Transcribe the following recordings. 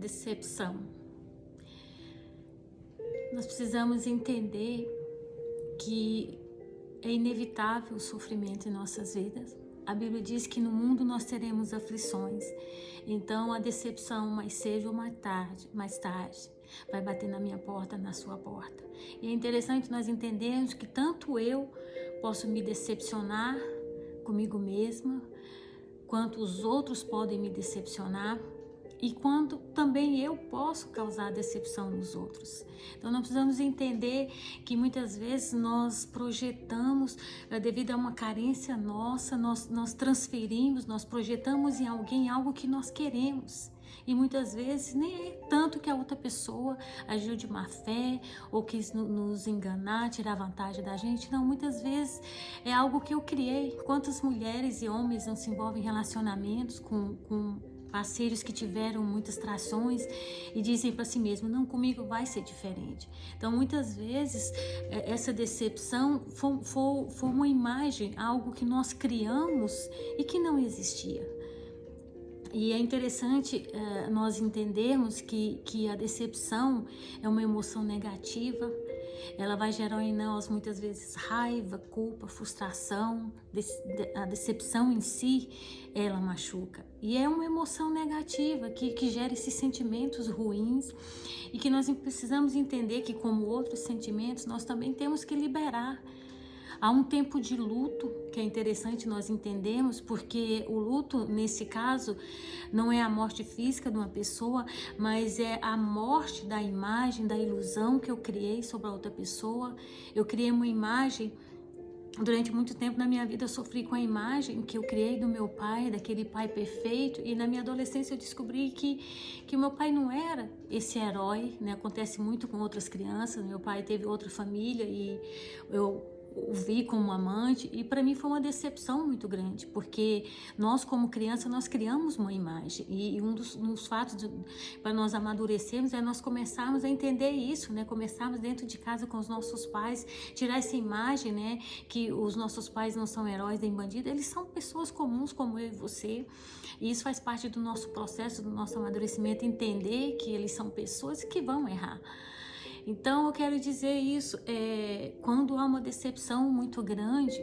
decepção. Nós precisamos entender que é inevitável o sofrimento em nossas vidas. A Bíblia diz que no mundo nós teremos aflições. Então a decepção, mais cedo ou mais tarde, vai bater na minha porta, na sua porta. E é interessante nós entendermos que tanto eu posso me decepcionar comigo mesma, quanto os outros podem me decepcionar, e quando também eu posso causar decepção nos outros. Então nós precisamos entender que muitas vezes nós projetamos, devido a uma carência nossa, nós transferimos, nós projetamos em alguém algo que nós queremos. E muitas vezes nem é tanto que a outra pessoa agiu de má fé ou quis nos enganar, tirar vantagem da gente. Não, muitas vezes é algo que eu criei. Quantas mulheres e homens não se envolvem em relacionamentos com parceiros que tiveram muitas traições e dizem para si mesmo, não, comigo vai ser diferente. Então muitas vezes essa decepção foi uma imagem, algo que nós criamos e que não existia. E é interessante nós entendermos que a decepção é uma emoção negativa. Ela vai gerar em nós muitas vezes raiva, culpa, frustração. A decepção em si, ela machuca. E é uma emoção negativa que gera esses sentimentos ruins e que nós precisamos entender que, como outros sentimentos, nós também temos que liberar. Há um tempo de luto que é interessante nós entendermos, porque o luto, nesse caso, não é a morte física de uma pessoa, mas é a morte da imagem, da ilusão que eu criei sobre a outra pessoa. Eu criei uma imagem, durante muito tempo na minha vida eu sofri com a imagem que eu criei do meu pai, daquele pai perfeito, e na minha adolescência eu descobri que meu pai não era esse herói, né? Acontece muito com outras crianças, meu pai teve outra família e eu o vi como amante, e para mim foi uma decepção muito grande, porque nós como criança nós criamos uma imagem, e um dos fatos para nós amadurecermos é nós começarmos a entender isso, né? Começarmos dentro de casa com os nossos pais, tirar essa imagem, né? Que os nossos pais não são heróis nem bandidos, eles são pessoas comuns como eu e você, e isso faz parte do nosso processo, do nosso amadurecimento, entender que eles são pessoas que vão errar. Então eu quero dizer isso, quando há uma decepção muito grande,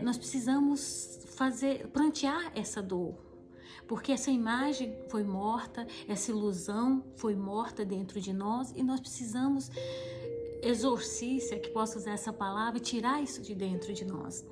nós precisamos prantear essa dor, porque essa imagem foi morta, essa ilusão foi morta dentro de nós e nós precisamos exorcizar, se é que posso usar essa palavra, tirar isso de dentro de nós.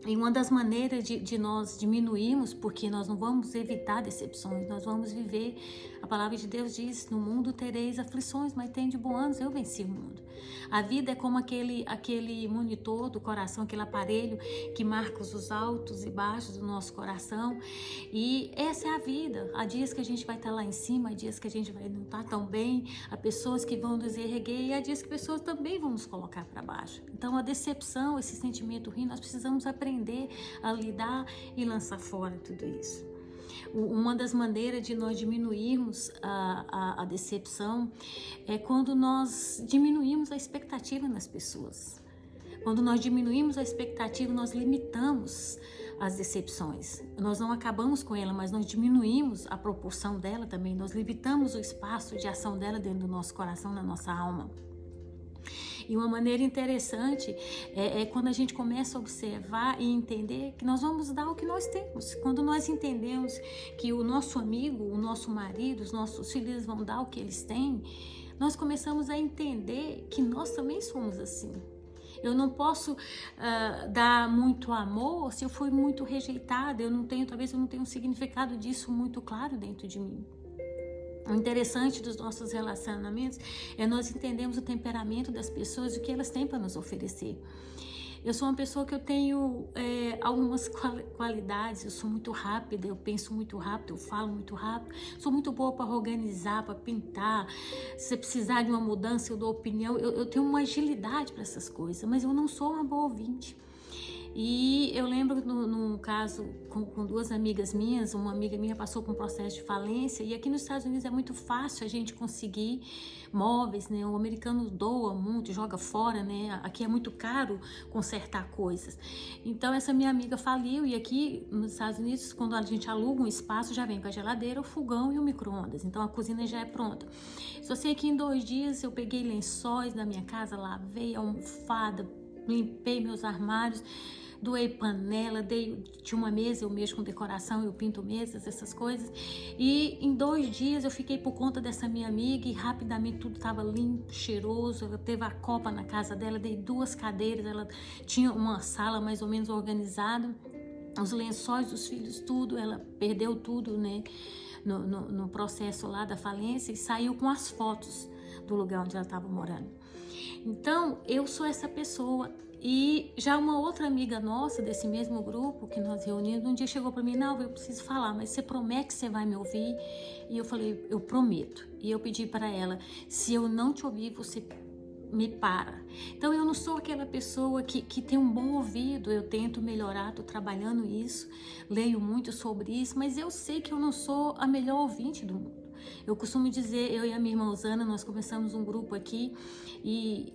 E uma das maneiras de nós diminuirmos, porque nós não vamos evitar decepções, nós vamos viver. A palavra de Deus diz, no mundo tereis aflições, mas tende bom ânimo, eu venci o mundo. A vida é como aquele monitor do coração, aquele aparelho que marca os altos e baixos do nosso coração. E essa é a vida. Há dias que a gente vai estar lá em cima, há dias que a gente vai não estar tão bem, há pessoas que vão nos erguer e há dias que pessoas também vão nos colocar para baixo. Então a decepção, esse sentimento ruim, nós precisamos aprender a lidar e lançar fora tudo isso. Uma das maneiras de nós diminuirmos a decepção é quando nós diminuímos a expectativa nas pessoas. Quando nós diminuímos a expectativa, nós limitamos as decepções. Nós não acabamos com ela, mas nós diminuímos a proporção dela também. Nós limitamos o espaço de ação dela dentro do nosso coração, na nossa alma. E uma maneira interessante é quando a gente começa a observar e entender que nós vamos dar o que nós temos. Quando nós entendemos que o nosso amigo, o nosso marido, os nossos filhos vão dar o que eles têm, nós começamos a entender que nós também somos assim. Eu não posso dar muito amor se eu fui muito rejeitada, talvez eu não tenha um significado disso muito claro dentro de mim. O interessante dos nossos relacionamentos é nós entendermos o temperamento das pessoas e o que elas têm para nos oferecer. Eu sou uma pessoa que eu tenho algumas qualidades, eu sou muito rápida, eu penso muito rápido, eu falo muito rápido, sou muito boa para organizar, para pintar. Se você precisar de uma mudança, eu dou opinião, eu tenho uma agilidade para essas coisas, mas eu não sou uma boa ouvinte. E eu lembro num caso com duas amigas minhas, uma amiga minha passou por um processo de falência, e aqui nos Estados Unidos é muito fácil a gente conseguir móveis, né? O americano doa muito, joga fora, né? Aqui é muito caro consertar coisas. Então essa minha amiga faliu, e aqui nos Estados Unidos, quando a gente aluga um espaço, já vem com a geladeira, o fogão e o micro-ondas. Então a cozinha já é pronta. Só sei que em 2 dias eu peguei lençóis da minha casa, lavei a almofada, limpei meus armários, doei panela, tinha uma mesa, eu mexo com decoração, eu pinto mesas, essas coisas. E em 2 dias eu fiquei por conta dessa minha amiga e rapidamente tudo estava limpo, cheiroso. Ela teve a copa na casa dela, dei 2 cadeiras, ela tinha uma sala mais ou menos organizada, os lençóis dos filhos, tudo, ela perdeu tudo, né, no processo lá da falência, e saiu com as fotos do lugar onde ela estava morando. Então, eu sou essa pessoa. E já uma outra amiga nossa, desse mesmo grupo que nós reunimos, um dia chegou para mim: não, eu preciso falar, mas você promete que você vai me ouvir? E eu falei: eu prometo. E eu pedi para ela: se eu não te ouvir, você me para. Então eu não sou aquela pessoa que tem um bom ouvido, eu tento melhorar, tô trabalhando isso, leio muito sobre isso, mas eu sei que eu não sou a melhor ouvinte do mundo. Eu costumo dizer, eu e a minha irmã Osana, nós começamos um grupo aqui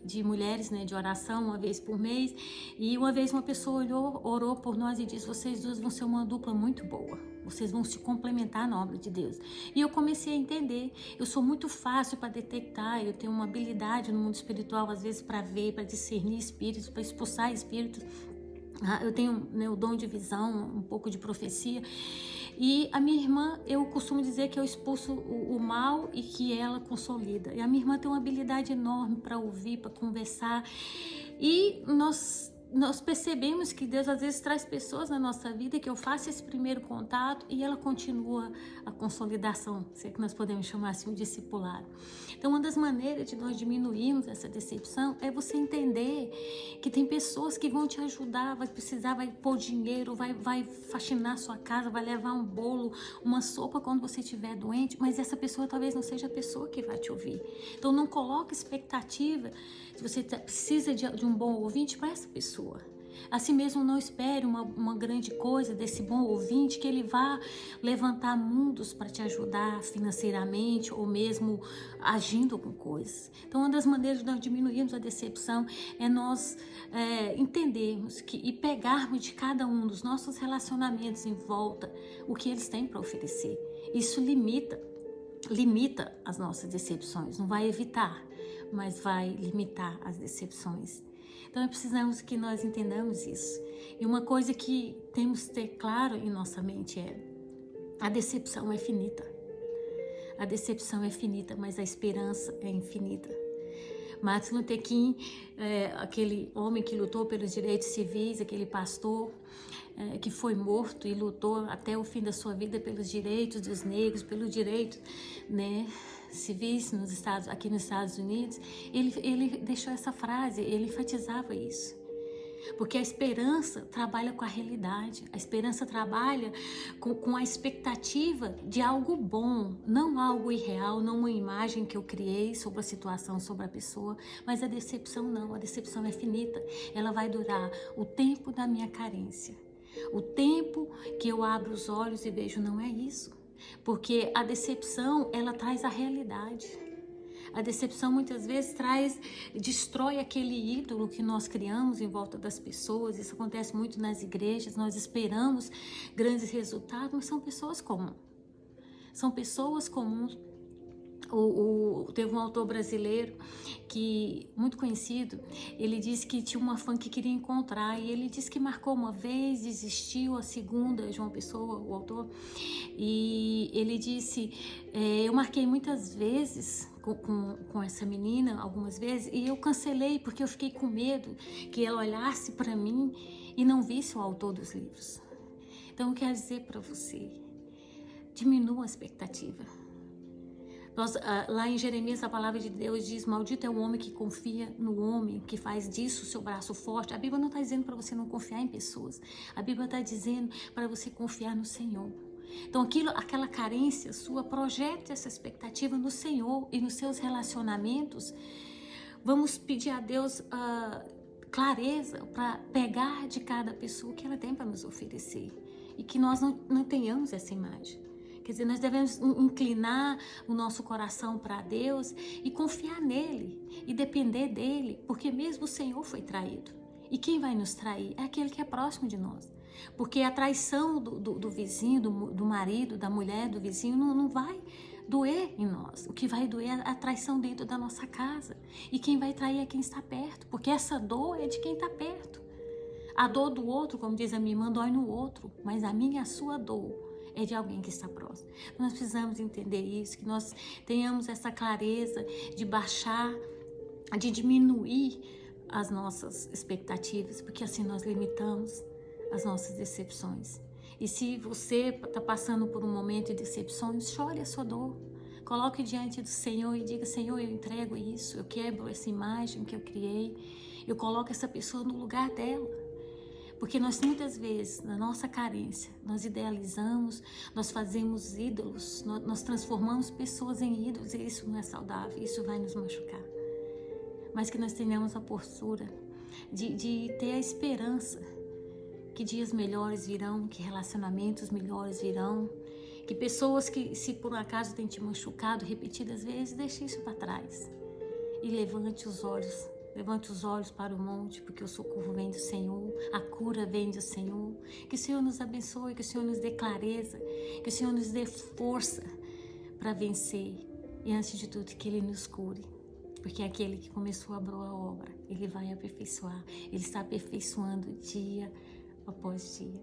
de mulheres, né, de oração, uma vez por mês, e uma vez uma pessoa orou por nós e disse: vocês duas vão ser uma dupla muito boa, vocês vão se complementar na obra de Deus. E eu comecei a entender, eu sou muito fácil para detectar, eu tenho uma habilidade no mundo espiritual, às vezes para ver, para discernir espíritos, para expulsar espíritos. Eu tenho, né, o dom de visão, um pouco de profecia. E a minha irmã, eu costumo dizer que eu expulso o mal e que ela consolida. E a minha irmã tem uma habilidade enorme para ouvir, para conversar. E nós percebemos que Deus às vezes traz pessoas na nossa vida que eu faço esse primeiro contato e ela continua a consolidação, se é que nós podemos chamar assim, um discipulado. Então, uma das maneiras de nós diminuirmos essa decepção é você entender que tem pessoas que vão te ajudar, vai precisar, vai pôr dinheiro, vai faxinar sua casa, vai levar um bolo, uma sopa quando você estiver doente, mas essa pessoa talvez não seja a pessoa que vai te ouvir. Então, não coloque expectativa. Se você precisa de um bom ouvinte, para essa pessoa. Assim mesmo, não espere uma grande coisa desse bom ouvinte, que ele vá levantar mundos para te ajudar financeiramente ou mesmo agindo com coisas. Então, uma das maneiras de nós diminuirmos a decepção é nós entendermos e pegarmos de cada um dos nossos relacionamentos em volta o que eles têm para oferecer. Isso limita as nossas decepções, não vai evitar, mas vai limitar as decepções. Então, precisamos que nós entendamos isso. E uma coisa que temos que ter claro em nossa mente é: a decepção é finita. A decepção é finita, mas a esperança é infinita. Martin Luther King, aquele homem que lutou pelos direitos civis, aquele pastor que foi morto e lutou até o fim da sua vida pelos direitos dos negros, pelo direito, né, civis aqui nos Estados Unidos, ele deixou essa frase, ele enfatizava isso. Porque a esperança trabalha com a realidade, a esperança trabalha com a expectativa de algo bom, não algo irreal, não uma imagem que eu criei sobre a situação, sobre a pessoa, mas a decepção não, a decepção é finita, ela vai durar o tempo da minha carência, o tempo que eu abro os olhos e vejo não é isso, porque a decepção, ela traz a realidade. A decepção muitas vezes destrói aquele ídolo que nós criamos em volta das pessoas. Isso acontece muito nas igrejas, nós esperamos grandes resultados, mas são pessoas comuns. São pessoas comuns. Teve um autor brasileiro muito conhecido, ele disse que tinha uma fã que queria encontrar, e ele disse que marcou uma vez, desistiu a segunda, João Pessoa, o autor, e ele disse: eu marquei muitas vezes com essa menina, algumas vezes, e eu cancelei porque eu fiquei com medo que ela olhasse para mim e não visse o autor dos livros. Então eu quero dizer para você: diminua a expectativa. Lá em Jeremias, a palavra de Deus diz: maldito é o homem que confia no homem, que faz disso o seu braço forte. A Bíblia não está dizendo para você não confiar em pessoas. A Bíblia está dizendo para você confiar no Senhor. Então, aquela carência sua, projete essa expectativa no Senhor e nos seus relacionamentos. Vamos pedir a Deus clareza para pegar de cada pessoa o que ela tem para nos oferecer. E que nós não tenhamos essa imagem. Quer dizer, nós devemos inclinar o nosso coração para Deus e confiar nele e depender dele, porque mesmo o Senhor foi traído. E quem vai nos trair? É aquele que é próximo de nós. Porque a traição do vizinho, do marido, da mulher, do vizinho, não vai doer em nós. O que vai doer é a traição dentro da nossa casa. E quem vai trair é quem está perto, porque essa dor é de quem está perto. A dor do outro, como diz a minha irmã, dói no outro, mas a minha, a sua dor é de alguém que está próximo. Nós precisamos entender isso, que nós tenhamos essa clareza de baixar, de diminuir as nossas expectativas, porque assim nós limitamos as nossas decepções. E se você está passando por um momento de decepções, chore a sua dor. Coloque diante do Senhor e diga: Senhor, eu entrego isso, eu quebro essa imagem que eu criei, eu coloco essa pessoa no lugar dela. Porque nós muitas vezes, na nossa carência, nós idealizamos, nós fazemos ídolos, nós transformamos pessoas em ídolos e isso não é saudável, isso vai nos machucar. Mas que nós tenhamos a postura de ter a esperança que dias melhores virão, que relacionamentos melhores virão, que pessoas que se por acaso têm te machucado repetidas vezes, deixe isso para trás e levante os olhos para o monte, porque o socorro vem do Senhor, a cura vem do Senhor. Que o Senhor nos abençoe, que o Senhor nos dê clareza, que o Senhor nos dê força para vencer e antes de tudo que Ele nos cure. Porque aquele que começou a boa obra, Ele vai aperfeiçoar. Ele está aperfeiçoando dia após dia.